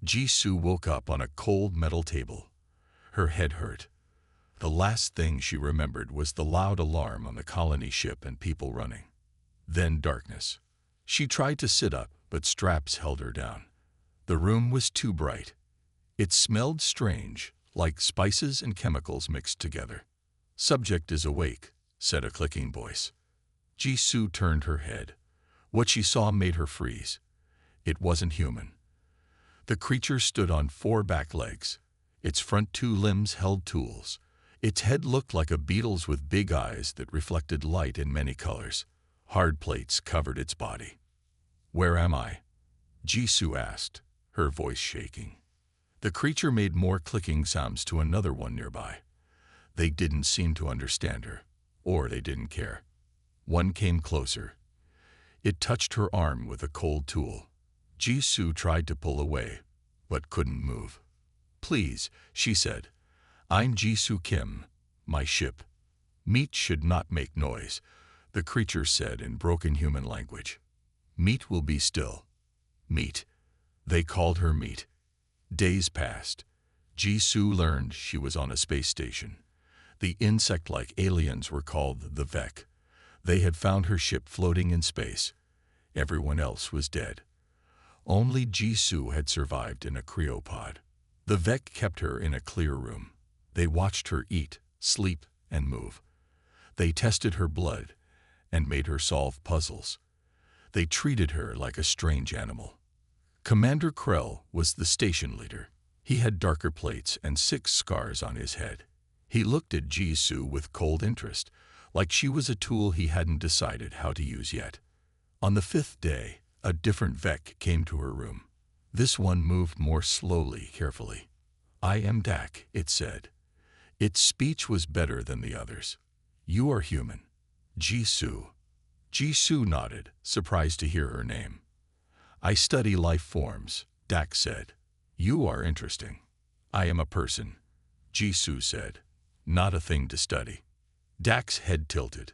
Jisoo woke up on a cold metal table. Her head hurt. The last thing she remembered was the loud alarm on the colony ship and people running. Then darkness. She tried to sit up, but straps held her down. The room was too bright. It smelled strange, like spices and chemicals mixed together. "Subject is awake," said a clicking voice. Jisoo turned her head. What she saw made her freeze. It wasn't human. The creature stood on 4 back legs. Its front 2 limbs held tools. Its head looked like a beetle's with big eyes that reflected light in many colors. Hard plates covered its body. "Where am I?" Jisoo asked, her voice shaking. The creature made more clicking sounds to another one nearby. They didn't seem to understand her, or they didn't care. One came closer. It touched her arm with a cold tool. Jisoo tried to pull away, but couldn't move. "Please," she said. "I'm Jisoo Kim. My ship." "Meat should not make noise," the creature said in broken human language. "Meat will be still." Meat. They called her Meat. Days passed. Jisoo learned she was on a space station. The insect-like aliens were called the Vek. They had found her ship floating in space. Everyone else was dead. Only Jisoo had survived in a cryopod. The Vek kept her in a clear room. They watched her eat, sleep, and move. They tested her blood and made her solve puzzles. They treated her like a strange animal. Commander Krell was the station leader. He had darker plates and 6 scars on his head. He looked at Jisoo with cold interest, like she was a tool he hadn't decided how to use yet. On the 5th day, a different Vek came to her room. This one moved more slowly, carefully. "I am Dak," it said. Its speech was better than the others. "You are human." "Jisoo." Jisoo nodded, surprised to hear her name. "I study life forms," Dak said. "You are interesting." "I am a person," Jisoo said. "Not a thing to study." Dak's head tilted.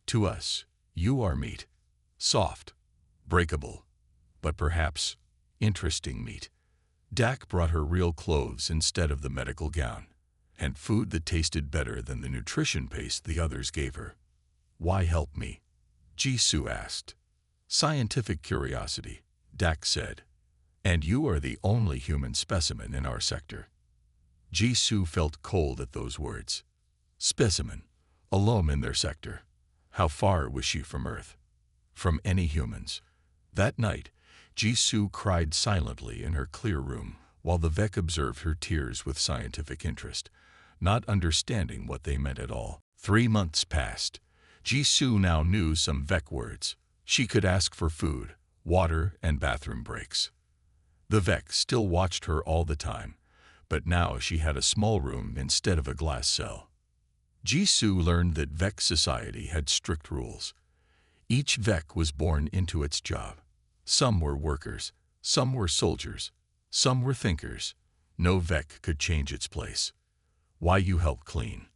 "To us, you are meat. Soft, breakable, but perhaps interesting meat." Dak brought her real clothes instead of the medical gown, and food that tasted better than the nutrition paste the others gave her. "Why help me?" Jisoo asked. "Scientific curiosity," Dak said. "And you are the only human specimen in our sector." Jisoo felt cold at those words. Specimen, alone in their sector. How far was she from Earth? From any humans? That night, Jisoo cried silently in her clear room while the Vek observed her tears with scientific interest, not understanding what they meant at all. 3 months passed. Jisoo now knew some Vek words. She could ask for food, water, and bathroom breaks. The Vek still watched her all the time, but now she had a small room instead of a glass cell. Jisoo learned that Vek society had strict rules. Each Vek was born into its job. Some were workers, some were soldiers, some were thinkers. No Vek could change its place. "Why you help clean?"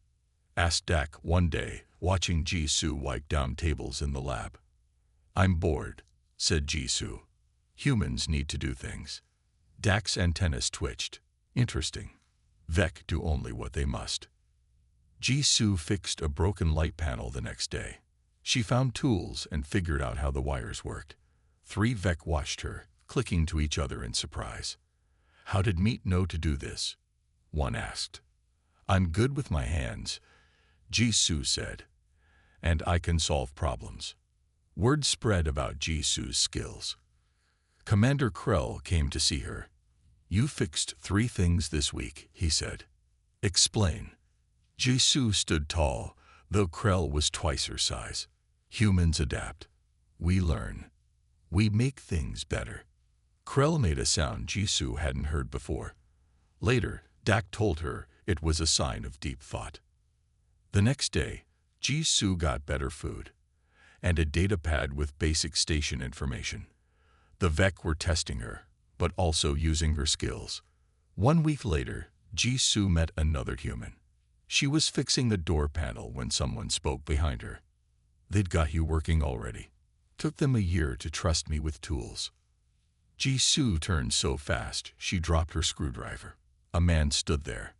asked Dak one day, watching Jisoo wipe down tables in the lab. "I'm bored," said Jisoo. "Humans need to do things." Dak's antennas twitched. Interesting. Vek do only what they must. Jisoo fixed a broken light panel the next day. She found tools and figured out how the wires worked. 3 Vek watched her, clicking to each other in surprise. "How did Meat know to do this?" one asked. "I'm good with my hands," Jisoo said, "and I can solve problems." Word spread about Jisoo's skills. Commander Krell came to see her. "You fixed 3 things this week," he said. "Explain." Jisoo stood tall, though Krell was twice her size. "Humans adapt. We learn. We make things better." Krell made a sound Jisoo hadn't heard before. Later, Dak told her it was a sign of deep thought. The next day, Jisoo got better food and a data pad with basic station information. The Vek were testing her, but also using her skills. 1 week later, Jisoo met another human. She was fixing a door panel when someone spoke behind her. "They'd got you working already. Took them a year to trust me with tools." Jisoo turned so fast she dropped her screwdriver. A man stood there.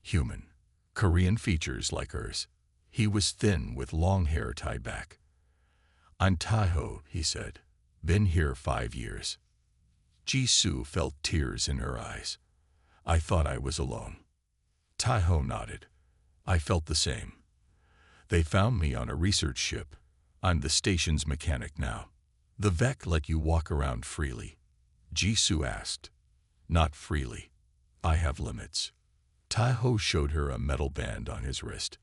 Human. Korean features like hers. He was thin with long hair tied back. "I'm Taeho," he said. "Been here 5 years." Jisoo felt tears in her eyes. "I thought I was alone." Taeho nodded. "I felt the same. They found me on a research ship. I'm the station's mechanic now." "The Vec let you walk around freely?" Jisoo asked. "Not freely. I have limits." Taeho showed her a metal band on his wrist.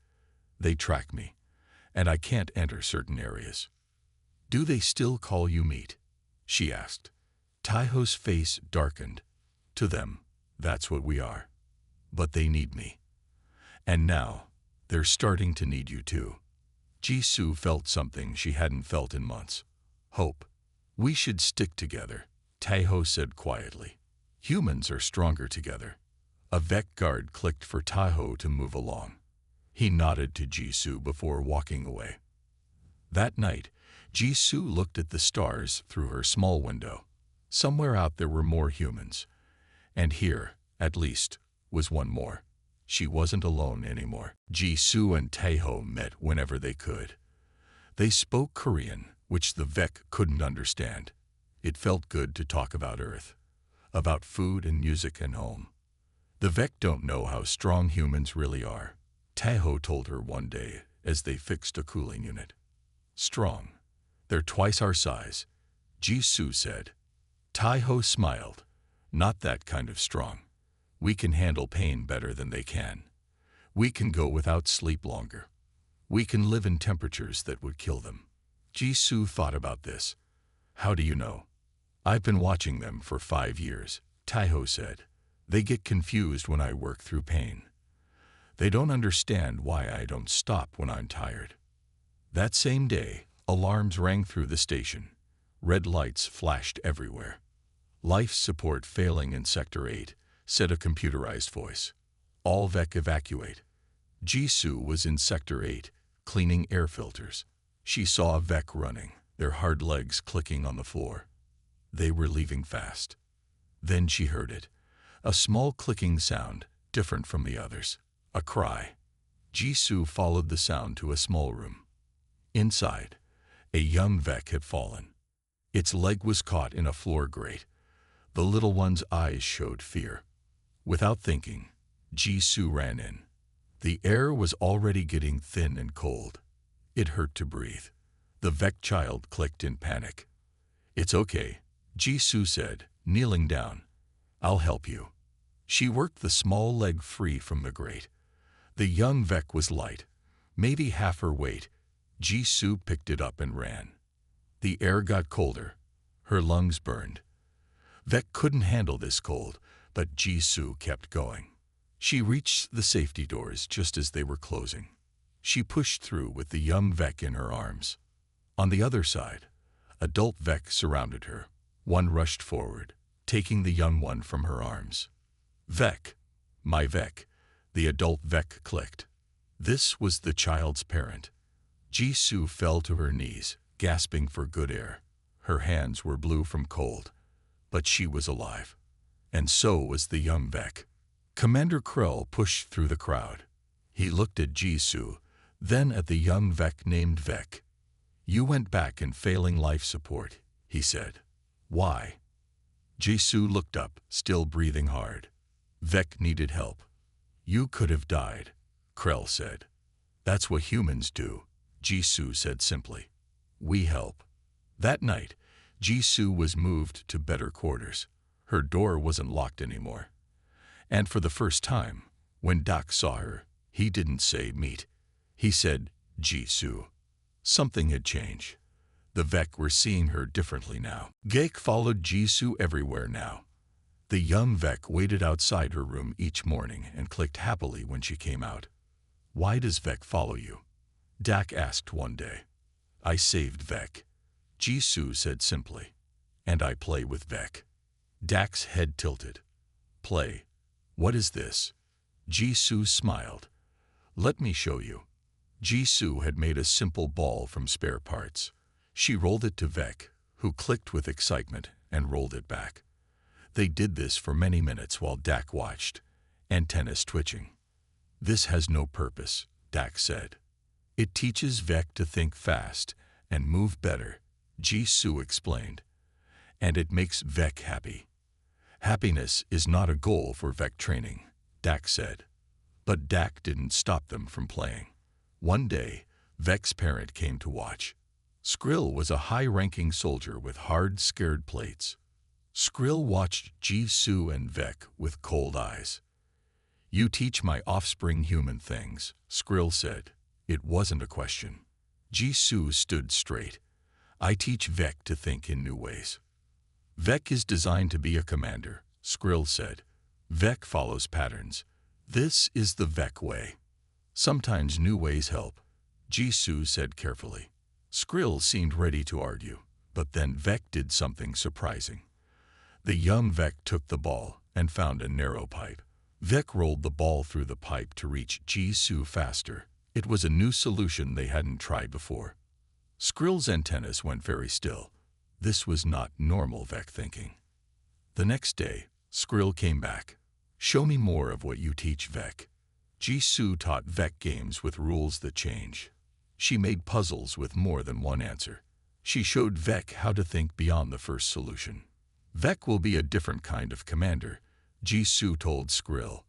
"They track me, and I can't enter certain areas." "Do they still call you meat?" she asked. Taeho's face darkened. "To them, that's what we are. But they need me. And now, they're starting to need you too." Jisoo felt something she hadn't felt in months. Hope. "We should stick together," Taeho said quietly. "Humans are stronger together." A Vec guard clicked for Taeho to move along. He nodded to Jisoo before walking away. That night, Jisoo looked at the stars through her small window. Somewhere out there were more humans. And here, at least, was one more. She wasn't alone anymore. Jisoo and Taeho met whenever they could. They spoke Korean, which the Vec couldn't understand. It felt good to talk about Earth, about food and music and home. "The Vec don't know how strong humans really are," Taeho told her one day as they fixed a cooling unit. "Strong? They're twice our size," Jisoo said. Taeho smiled. "Not that kind of strong. We can handle pain better than they can. We can go without sleep longer. We can live in temperatures that would kill them." Jisoo thought about this. "How do you know?" "I've been watching them for 5 years, Taeho said. "They get confused when I work through pain. They don't understand why I don't stop when I'm tired." That same day, alarms rang through the station. Red lights flashed everywhere. "Life support failing in Sector 8, said a computerized voice. "All Vec evacuate." Jisoo was in Sector 8, cleaning air filters. She saw a Vec running, their hard legs clicking on the floor. They were leaving fast. Then she heard it. A small clicking sound, different from the others. A cry. Jisoo followed the sound to a small room. Inside, a young Vec had fallen. Its leg was caught in a floor grate. The little one's eyes showed fear. Without thinking, Jisoo ran in. The air was already getting thin and cold. It hurt to breathe. The Vec child clicked in panic. "It's okay," Jisoo said, kneeling down. "I'll help you." She worked the small leg free from the grate. The young Vec was light, maybe half her weight. Jisoo picked it up and ran. The air got colder. Her lungs burned. Vec couldn't handle this cold, but Jisoo kept going. She reached the safety doors just as they were closing. She pushed through with the young Vec in her arms. On the other side, adult Vec surrounded her. One rushed forward, taking the young one from her arms. "Vec, my Vec," the adult Vec clicked. This was the child's parent. Jisoo fell to her knees, gasping for good air. Her hands were blue from cold, but she was alive. And so was the young Vec. Commander Krell pushed through the crowd. He looked at Jisoo, then at the young Vec named Vec. "You went back in failing life support," he said. "Why?" Jisoo looked up, still breathing hard. "Vec needed help." "You could have died," Krell said. "That's what humans do," Jisoo said simply. "We help." That night, Jisoo was moved to better quarters. Her door wasn't locked anymore. And for the first time, when Doc saw her, he didn't say meet. He said, "Jisoo." Something had changed. The Vec were seeing her differently now. Geik followed Jisoo everywhere now. The young Vec waited outside her room each morning and clicked happily when she came out. "Why does Vec follow you?" Dak asked one day. "I saved Vec," Jisoo said simply. "And I play with Vec." Dak's head tilted. "Play? What is this?" Jisoo smiled. "Let me show you." Jisoo had made a simple ball from spare parts. She rolled it to Vec, who clicked with excitement and rolled it back. They did this for many minutes while Dak watched, antennas twitching. "This has no purpose," Dak said. "It teaches Vec to think fast and move better," Jisoo explained. "And it makes Vec happy." "Happiness is not a goal for Vec training," Dak said. But Dak didn't stop them from playing. One day, Vec's parent came to watch. Skrill was a high-ranking soldier with hard, scared plates. Skrill watched Jisoo and Vec with cold eyes. "You teach my offspring human things," Skrill said. It wasn't a question. Jisoo stood straight. "I teach Vec to think in new ways." "Vec is designed to be a commander," Skrill said. "Vec follows patterns. This is the Vec way. Sometimes new ways help," Jisoo said carefully. Skrill seemed ready to argue, but then Vec did something surprising. The young Vec took the ball and found a narrow pipe. Vec rolled the ball through the pipe to reach Jisoo faster. It was a new solution they hadn't tried before. Skrill's antennas went very still. This was not normal Vec thinking. The next day, Skrill came back. "Show me more of what you teach Vec." Jisoo taught Vec games with rules that change. She made puzzles with more than one answer. She showed Vec how to think beyond the first solution. "Vec will be a different kind of commander," Jisoo told Skrill.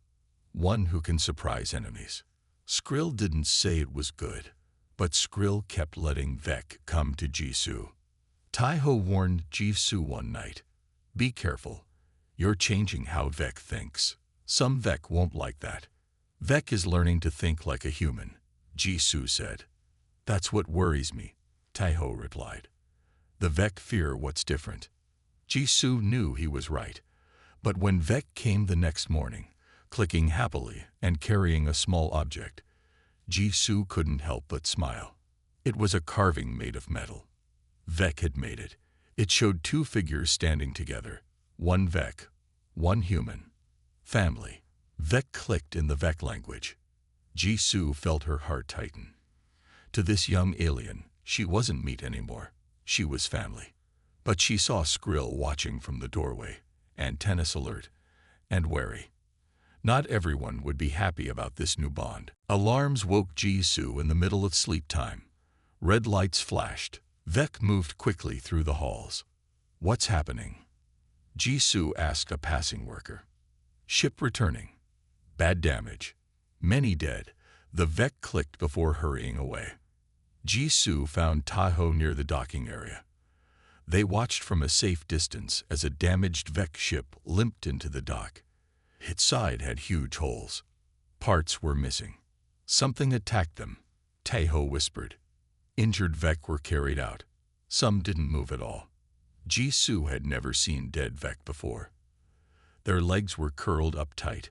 "One who can surprise enemies." Skrill didn't say it was good, but Skrill kept letting Vec come to Jisoo. Taiho warned Jisoo one night, "Be careful. You're changing how Vec thinks. Some Vec won't like that." "Vec is learning to think like a human," Jisoo said. "That's what worries me," Taiho replied. "The Vec fear what's different." Jisoo knew he was right, but when Vec came the next morning, clicking happily and carrying a small object, Jisoo couldn't help but smile. It was a carving made of metal. Vec had made it. It showed two figures standing together, one Vec, one human. Family. Vec clicked in the Vec language. Jisoo felt her heart tighten. To this young alien, she wasn't meat anymore. She was family. But she saw Skrill watching from the doorway, antennas alert and wary. Not everyone would be happy about this new bond. Alarms woke Jisoo in the middle of sleep time. Red lights flashed. Vec moved quickly through the halls. "What's happening?" Jisoo asked a passing worker. "Ship returning. Bad damage. Many dead." The Vec clicked before hurrying away. Jisoo found Taiho near the docking area. They watched from a safe distance as a damaged Vec ship limped into the dock. Its side had huge holes. Parts were missing. "Something attacked them," Taiho whispered. Injured Vec were carried out. Some didn't move at all. Jisoo had never seen dead Vec before. Their legs were curled up tight,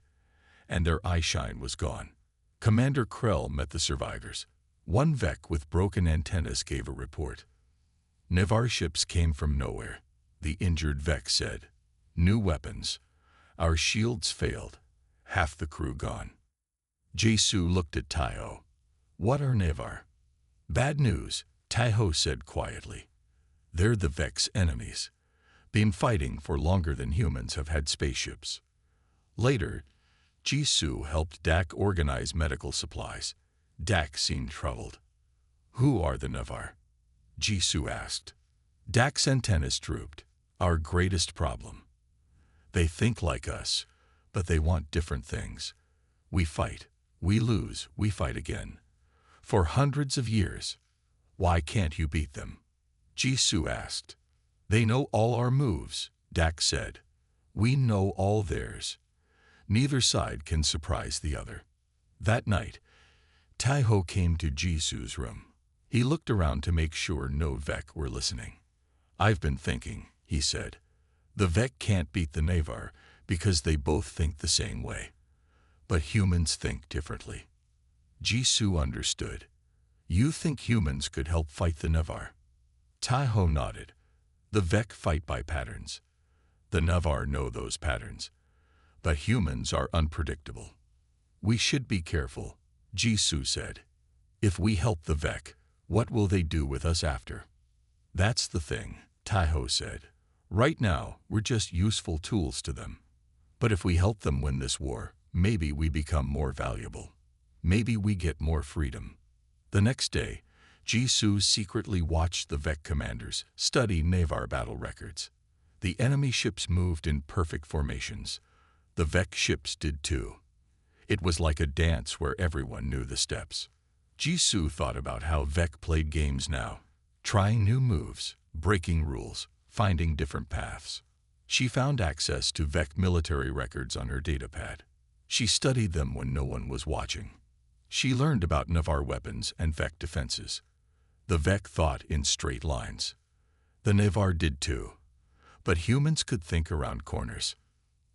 and their eyeshine was gone. Commander Krell met the survivors. One Vec with broken antennas gave a report. "Nevar ships came from nowhere," the injured Vec said. "New weapons. Our shields failed. Half the crew gone." Jisoo looked at Taiho. "What are Nevar?" "Bad news," Taiho said quietly. "They're the Vec's enemies. Been fighting for longer than humans have had spaceships." Later, Jisoo helped Dak organize medical supplies. Dak seemed troubled. "Who are the Nevar?" Jisoo asked. Dak's antennas drooped. "Our greatest problem. They think like us, but they want different things. We fight, we lose, we fight again. For hundreds of years. Why can't you beat them?" Jisoo asked. "They know all our moves," Dak said. "We know all theirs. Neither side can surprise the other." That night, Taiho came to Jisoo's room. He looked around to make sure no Vec were listening. "I've been thinking," he said. "The Vec can't beat the Nevar because they both think the same way. But humans think differently." Jisoo understood. "You think humans could help fight the Nevar?" Taiho nodded. "The Vec fight by patterns. The Nevar know those patterns. But humans are unpredictable. We should be careful," Jisoo said. "If we help the Vec, what will they do with us after?" "That's the thing," Taiho said. Right now, we're just useful tools to them. But if we help them win this war, maybe we become more valuable. Maybe we get more freedom. The next day, Jisoo secretly watched the Vec commanders study Navar battle records. The enemy ships moved in perfect formations. The Vec ships did too. It was like a dance where everyone knew the steps. Jisoo thought about how Vec played games now, trying new moves, breaking rules, finding different paths. She found access to Vec military records on her datapad. She studied them when no one was watching. She learned about Navar weapons and Vec defenses. The Vec thought in straight lines. The Navar did too. But humans could think around corners.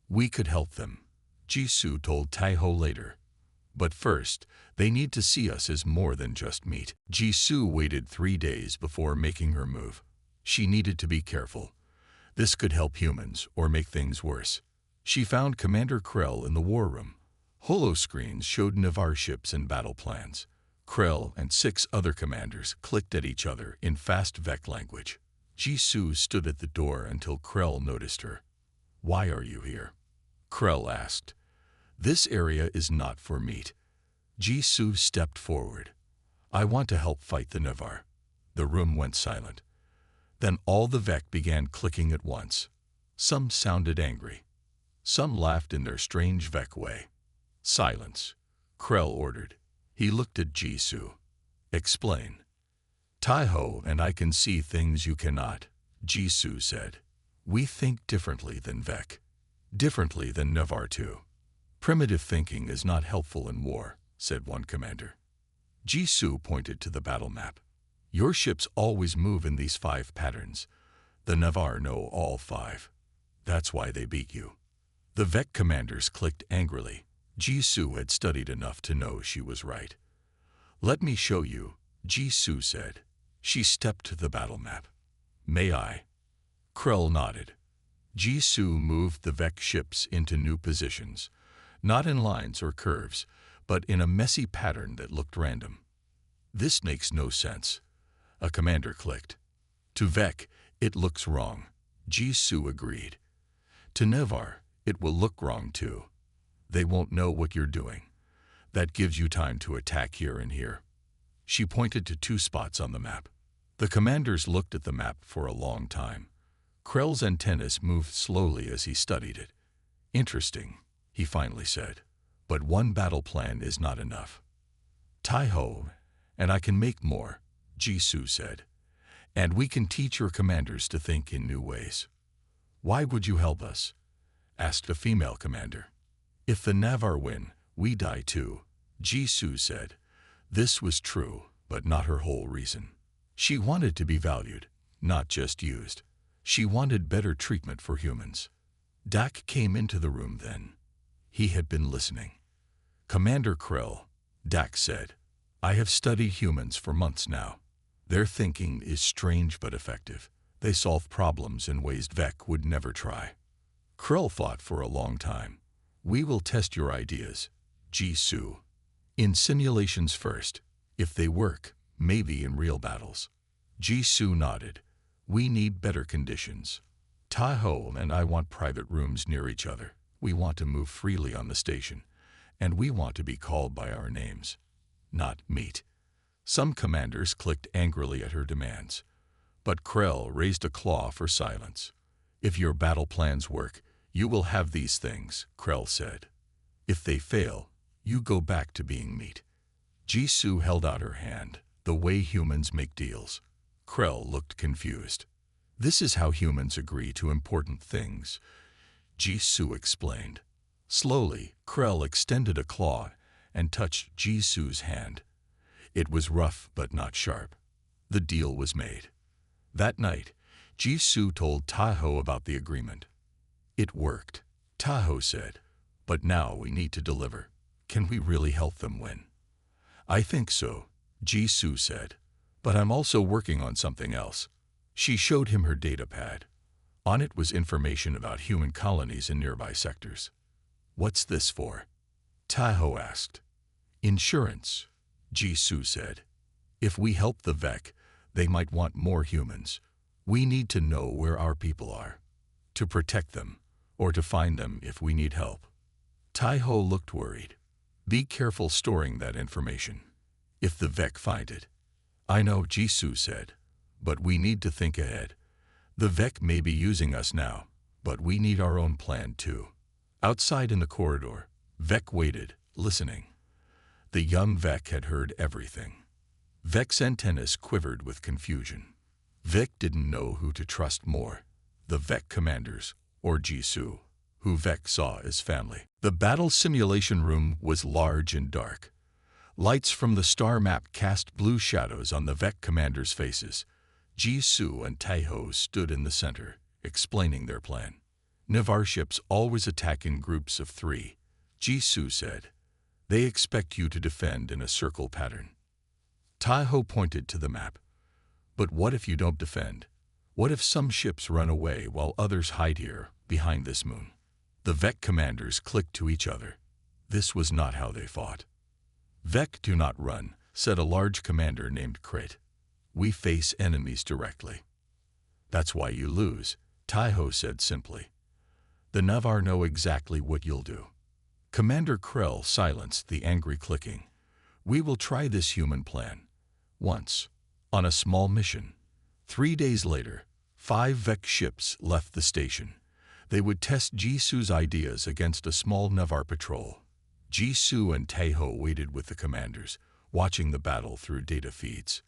We could help them, Jisoo told Taeho later. But first, they need to see us as more than just meat. Jisoo waited 3 days before making her move. She needed to be careful. This could help humans or make things worse. She found Commander Krell in the war room. Holoscreens showed Navar ships and battle plans. Krell and 6 other commanders clicked at each other in fast Vec language. Jisoo stood at the door until Krell noticed her. "Why are you here?" Krell asked. "This area is not for meat." Jisoo stepped forward. "I want to help fight the Navar." The room went silent. Then all the Vec began clicking at once. Some sounded angry. Some laughed in their strange Vec way. "Silence," Krell ordered. He looked at Jisoo. "Explain." "Taeho and I can see things you cannot," Jisoo said. "We think differently than Vec. Differently than Navar too." "Primitive thinking is not helpful in war," said one commander. Jisoo pointed to the battle map. "Your ships always move in these 5 patterns. The Navar know all 5. That's why they beat you." The Vec commanders clicked angrily. Jisoo had studied enough to know she was right. "Let me show you," Jisoo said. She stepped to the battle map. "May I?" Krell nodded. Jisoo moved the Vec ships into new positions, not in lines or curves, but in a messy pattern that looked random. "This makes no sense," a commander clicked. "To Vec, it looks wrong," Jisoo agreed. "To Navar, it will look wrong too. They won't know what you're doing. That gives you time to attack here and here." She pointed to 2 spots on the map. The commanders looked at the map for a long time. Krell's antennas moved slowly as he studied it. "Interesting," he finally said. "But one battle plan is not enough." "Taeho and I can make more," Jisoo said. "And we can teach your commanders to think in new ways." "Why would you help us?" asked a female commander. "If the Navar win, we die too," Jisoo said. This was true, but not her whole reason. She wanted to be valued, not just used. She wanted better treatment for humans. Dak came into the room then. He had been listening. "Commander Krell," Dak said, "I have studied humans for months now. Their thinking is strange but effective. They solve problems in ways Vec would never try." Krell thought for a long time. "We will test your ideas, Jisoo. In simulations first. If they work, maybe in real battles." Jisoo nodded. "We need better conditions. Taeho and I want private rooms near each other. We want to move freely on the station. And we want to be called by our names, not meat." Some commanders clicked angrily at her demands. But Krell raised a claw for silence. "If your battle plans work, you will have these things," Krell said. "If they fail, you go back to being meat." Jisoo held out her hand, the way humans make deals. Krell looked confused. "This is how humans agree to important things," Jisoo explained. Slowly, Krell extended a claw and touched Jisoo's hand. It was rough but not sharp. The deal was made. That night, Jisoo told Taeho about the agreement. "It worked," Taeho said. "But now we need to deliver. Can we really help them win?" "I think so," Jisoo said. "But I'm also working on something else." She showed him her datapad. On it was information about human colonies in nearby sectors. "What's this for?" Taeho asked. "Insurance," Jisoo said. "If we help the Vec, they might want more humans. We need to know where our people are." to protect them, or to find them if we need help. Tai-ho looked worried. Be careful storing that information. If the Vec find it. I know, Jisoo said, but we need to think ahead. The Vec may be using us now, but we need our own plan too. Outside in the corridor, Vec waited, listening. The young Vec had heard everything. Vec's antennas quivered with confusion. Vec didn't know who to trust more, the Vec commanders or Jisoo, who Vec saw as family. The battle simulation room was large and dark. Lights from the star map cast blue shadows on the Vec commanders' faces. Jisoo and Tai-ho stood in the center, explaining their plan. Navar ships always attack in groups of 3, Jisoo said. They expect you to defend in a circle pattern. Tai-ho pointed to the map. But what if you don't defend? What if some ships run away while others hide here, behind this moon? The Vec commanders clicked to each other. This was not how they fought. Vec do not run, said a large commander named Crit. We face enemies directly. That's why you lose, Tai-ho said simply. The Navar know exactly what you'll do. Commander Krell silenced the angry clicking. We will try this human plan. Once, on a small mission. 3 days later, 5 Vec ships left the station. They would test Jisoo's ideas against a small Navar patrol. Jisoo and Tai-ho waited with the commanders, watching the battle through data feeds.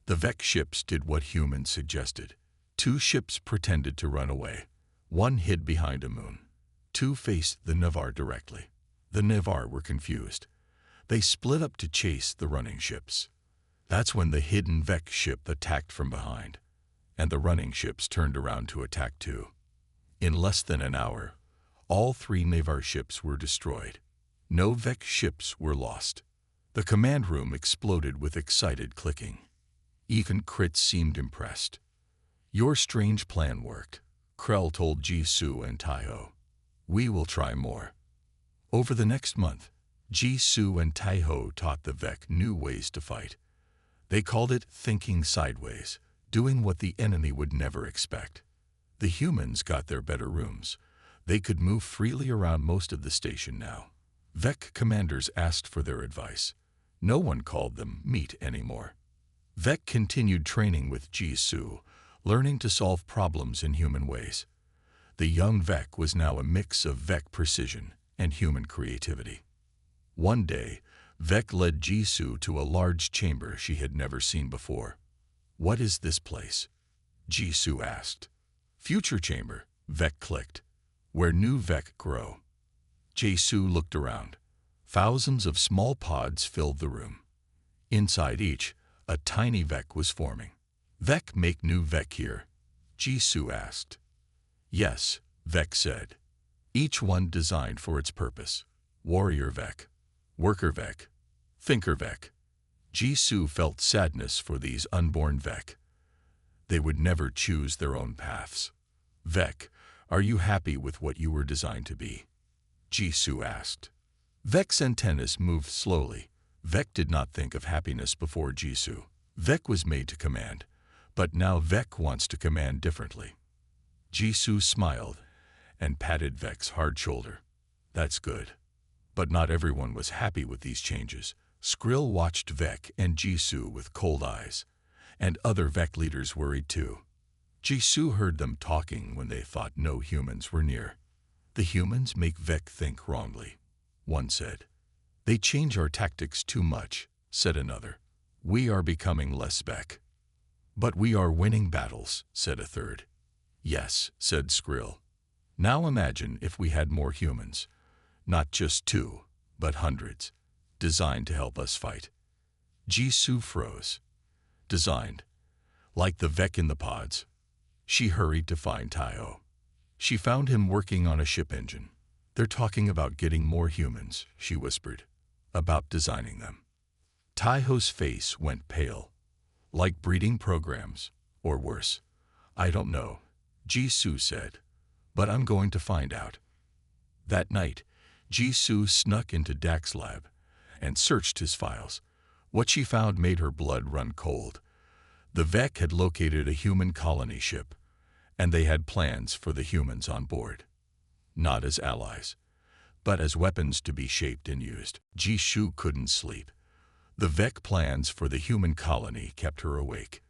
The Vec ships did what humans suggested. 2 ships pretended to run away. 1 hid behind a moon. 2 faced the Navar directly. The Navar were confused. They split up to chase the running ships. That's when the hidden Vec ship attacked from behind, and the running ships turned around to attack too. In less than an hour, all 3 Navar ships were destroyed. No Vec ships were lost. The command room exploded with excited clicking. Even Crit seemed impressed. Your strange plan worked, Krell told Jisoo and Tai-ho. We will try more. Over the next month, Jisoo and Tai-ho taught the Vec new ways to fight. They called it thinking sideways, doing what the enemy would never expect. The humans got their better rooms. They could move freely around most of the station now. Vec commanders asked for their advice. No one called them meat anymore. Vec continued training with Jisoo, learning to solve problems in human ways. The young Vec was now a mix of Vec precision and human creativity. One day, Vec led Jisoo to a large chamber she had never seen before. What is this place? Jisoo asked. Future chamber, Vec clicked. Where new Vec grow. Jisoo looked around. Thousands of small pods filled the room. Inside each, a tiny Vec was forming. Vec make new Vec here? Jisoo asked. Yes, Vec said. Each one designed for its purpose. Warrior Vec, Worker Vec, Thinker Vec. Jisoo felt sadness for these unborn Vec. They would never choose their own paths. Vec, are you happy with what you were designed to be? Jisoo asked. Vec's antennas moved slowly. Vec did not think of happiness before Jisoo. Vec was made to command, but now Vec wants to command differently. Jisoo smiled and patted Vec's hard shoulder. That's good. But not everyone was happy with these changes. Skrill watched Vec and Jisoo with cold eyes, and other Vec leaders worried too. Jisoo heard them talking when they thought no humans were near. The humans make Vec think wrongly, one said. They change our tactics too much, said another. We are becoming less Vec. But we are winning battles, said a third. Yes, said Skrill. Now imagine if we had more humans. Not just 2, but hundreds, designed to help us fight. Jisoo froze. Designed. Like the Vec in the pods. She hurried to find Tai-ho. She found him working on a ship engine. They're talking about getting more humans, she whispered. About designing them. Tai-ho's face went pale. Like breeding programs, or worse. I don't know, Jisoo said. But I'm going to find out. That night, Jisoo snuck into Dak's lab and searched his files. What she found made her blood run cold. The Vec had located a human colony ship, and they had plans for the humans on board. Not as allies, but as weapons to be shaped and used. Jisoo couldn't sleep. The Vec plans for the human colony kept her awake.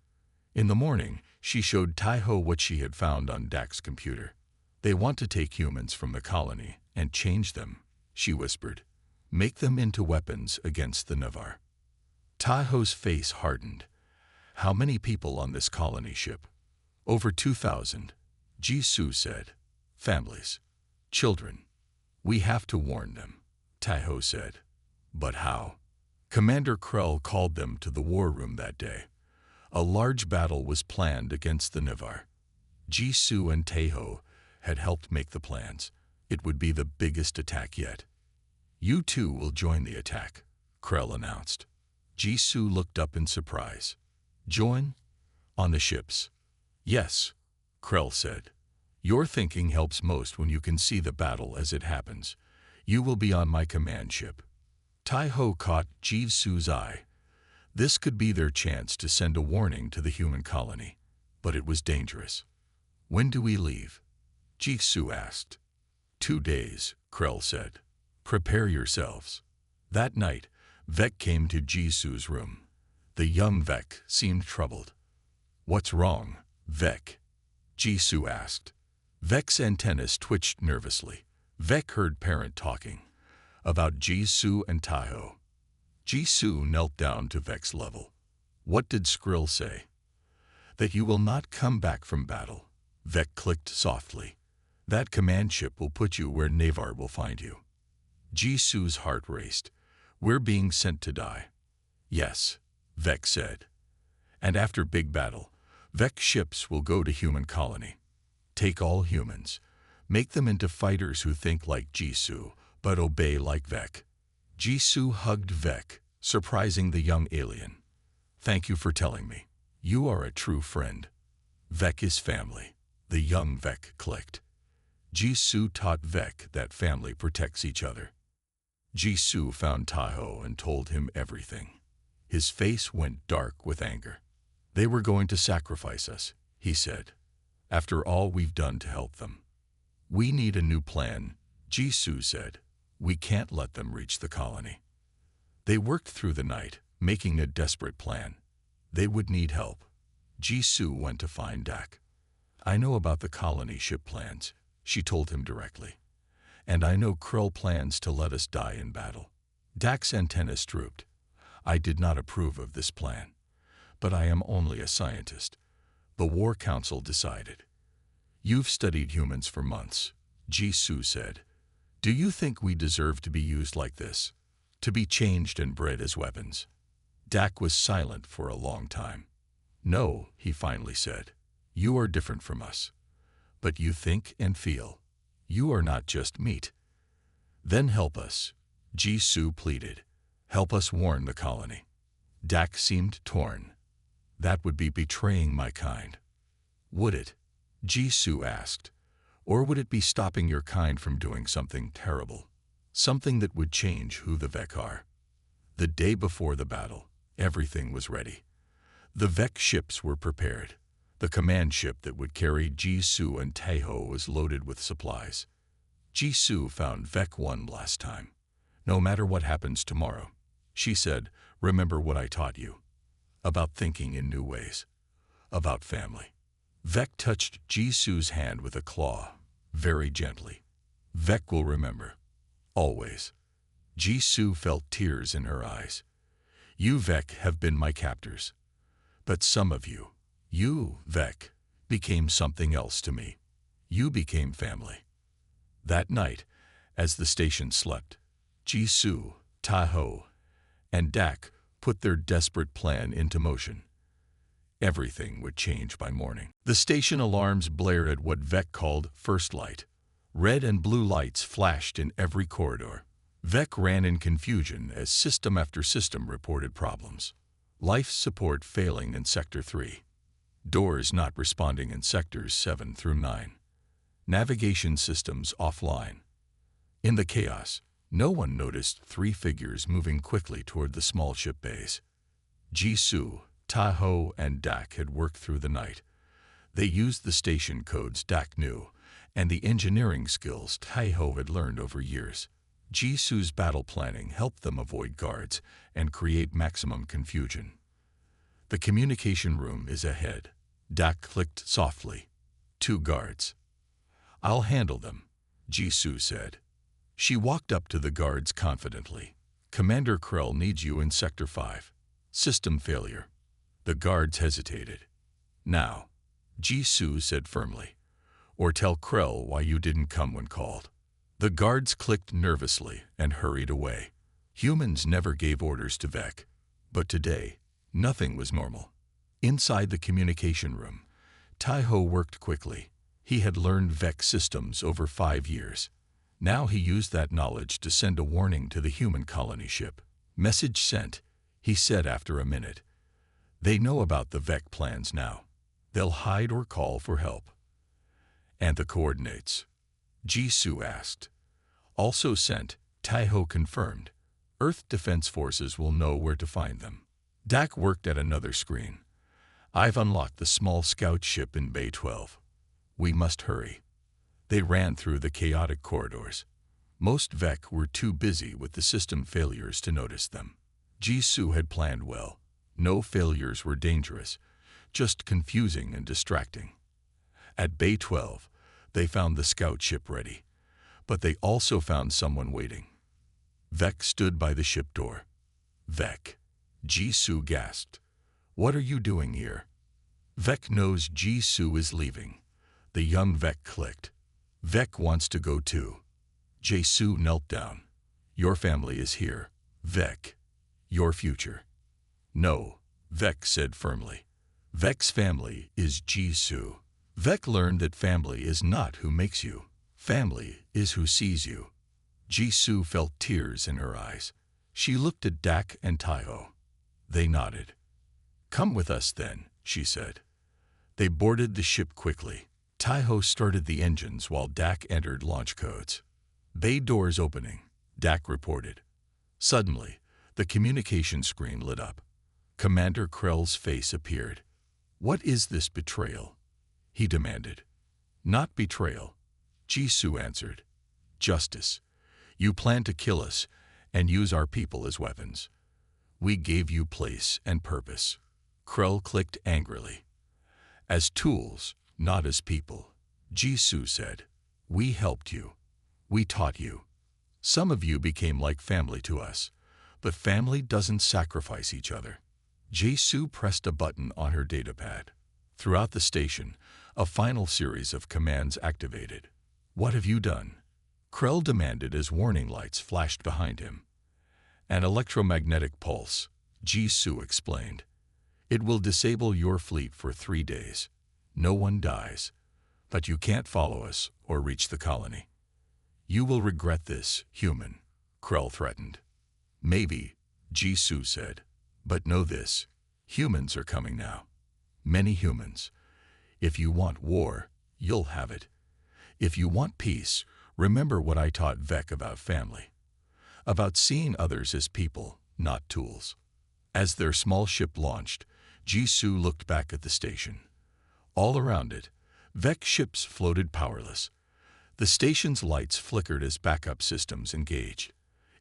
In the morning, she showed Taiho what she had found on Dak's computer. They want to take humans from the colony and change them, she whispered. Make them into weapons against the Navar. Taiho's face hardened. How many people on this colony ship? Over 2,000, Jisoo said. Families. Children. We have to warn them, Taiho said. But how? Commander Krell called them to the war room that day. A large battle was planned against the Navar. Jisoo and Taiho had helped make the plans. It would be the biggest attack yet. You two will join the attack, Krell announced. Jisoo looked up in surprise. Join? On the ships? Yes, Krell said. Your thinking helps most when you can see the battle as it happens. You will be on my command ship. Taiho caught Jisoo's eye. This could be their chance to send a warning to the human colony, but it was dangerous. When do we leave? Jisoo asked. 2 days, Krell said. Prepare yourselves. That night, Vec came to Jisoo's room. The young Vec seemed troubled. What's wrong, Vec? Jisoo asked. Vec's antennas twitched nervously. Vec heard parent talking about Jisoo and Taiho. Jisoo knelt down to Vec's level. What did Skrill say? That you will not come back from battle. Vec clicked softly. That command ship will put you where Navar will find you. Jisoo's heart raced. We're being sent to die. Yes, Vec said. And after big battle, Vec ships will go to human colony. Take all humans. Make them into fighters who think like Jisoo, but obey like Vec. Jisoo hugged Vec, surprising the young alien. Thank you for telling me. You are a true friend. Vec is family. The young Vec clicked. Jisoo taught Vec that family protects each other. Jisoo found Taiho and told him everything. His face went dark with anger. They were going to sacrifice us, he said. After all we've done to help them. We need a new plan, Jisoo said. We can't let them reach the colony. They worked through the night, making a desperate plan. They would need help. Jisoo went to find Dak. I know about the colony ship plans, she told him directly. And I know Krell plans to let us die in battle. Dak's antennas drooped. I did not approve of this plan. But I am only a scientist. The War Council decided. You've studied humans for months, Jisoo said. Do you think we deserve to be used like this? To be changed and bred as weapons? Dak was silent for a long time. No, he finally said. You are different from us. But you think and feel. You are not just meat. Then help us, Jisoo pleaded. Help us warn the colony. Dak seemed torn. That would be betraying my kind. Would it? Jisoo asked. Or would it be stopping your kind from doing something terrible? Something that would change who the Vec are? The day before the battle, everything was ready. The Vec ships were prepared. The command ship that would carry Jisoo and Taiho was loaded with supplies. Jisoo found Vec 1 last time. No matter what happens tomorrow, she said, remember what I taught you. About thinking in new ways. About family. Vec touched Jisoo's hand with a claw, very gently. Vec will remember. Always. Jisoo felt tears in her eyes. You, Vec, have been my captors. But some of you, Vec, became something else to me. You became family. That night, as the station slept, Jisoo, Taiho, and Dak put their desperate plan into motion. Everything would change by morning. The station alarms blared at what Vec called first light. Red and blue lights flashed in every corridor. Vec ran in confusion as system after system reported problems. Life support failing in Sector 3. Doors not responding in Sectors 7 through 9. Navigation systems offline. In the chaos, no one noticed 3 figures moving quickly toward the small ship bays. Jisoo, Taiho, and Dak had worked through the night. They used the station codes Dak knew, and the engineering skills Tai-Ho had learned over years. Jisoo's battle planning helped them avoid guards and create maximum confusion. The communication room is ahead. Dak clicked softly. 2 guards. I'll handle them, Jisoo said. She walked up to the guards confidently. Commander Krell needs you in Sector 5. System failure. The guards hesitated. Now, Jisoo said firmly, or tell Krell why you didn't come when called. The guards clicked nervously and hurried away. Humans never gave orders to Vec, but today, nothing was normal. Inside the communication room, Tai-Ho worked quickly. He had learned Vec systems over 5 years. Now he used that knowledge to send a warning to the human colony ship. Message sent, he said after a minute. They know about the Vec plans now. They'll hide or call for help. And the coordinates? Jisoo asked. Also sent, Tai-Ho confirmed. Earth Defense Forces will know where to find them. Dak worked at another screen. I've unlocked the small scout ship in Bay 12. We must hurry. They ran through the chaotic corridors. Most Vec were too busy with the system failures to notice them. Jisoo had planned well. No failures were dangerous, just confusing and distracting. At Bay 12, they found the scout ship ready, but they also found someone waiting. Vec stood by the ship door. Vec. Jisoo gasped. What are you doing here? Vec knows Jisoo is leaving. The young Vec clicked. Vec wants to go too. Jisoo knelt down. Your family is here, Vec. Your future. No, Vec said firmly. Vec's family is Jisoo. Vec learned that family is not who makes you. Family is who sees you. Jisoo felt tears in her eyes. She looked at Dak and Tai-Ho. They nodded. Come with us then, she said. They boarded the ship quickly. Tai-Ho started the engines while Dak entered launch codes. Bay doors opening, Dak reported. Suddenly, the communication screen lit up. Commander Krell's face appeared. What is this betrayal? He demanded. Not betrayal, Jisoo answered. Justice. You plan to kill us and use our people as weapons. We gave you place and purpose. Krell clicked angrily. As tools, not as people, Jisoo said. We helped you. We taught you. Some of you became like family to us, but family doesn't sacrifice each other. Jisoo pressed a button on her datapad. Throughout the station, a final series of commands activated. What have you done? Krell demanded as warning lights flashed behind him. An electromagnetic pulse, Jisoo explained. It will disable your fleet for 3 days. No one dies, but you can't follow us or reach the colony. You will regret this, human, Krell threatened. Maybe, Jisoo said, but know this, humans are coming now. Many humans. If you want war, you'll have it. If you want peace, remember what I taught Vec about family. About seeing others as people, not tools. As their small ship launched, Jisoo looked back at the station. All around it, Vec ships floated powerless. The station's lights flickered as backup systems engaged.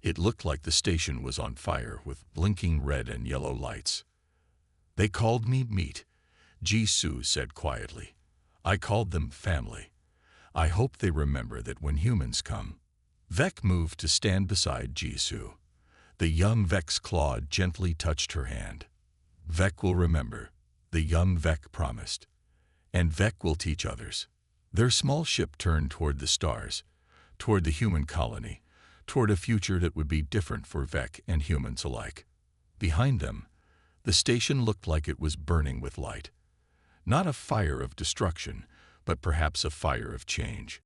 It looked like the station was on fire with blinking red and yellow lights. They called me meat, Jisoo said quietly. I called them family. I hope they remember that when humans come. Vec moved to stand beside Jisoo. The young Vec's claw gently touched her hand. Vec will remember, the young Vec promised. And Vec will teach others. Their small ship turned toward the stars, toward the human colony, toward a future that would be different for Vec and humans alike. Behind them, the station looked like it was burning with light. Not a fire of destruction, but perhaps a fire of change.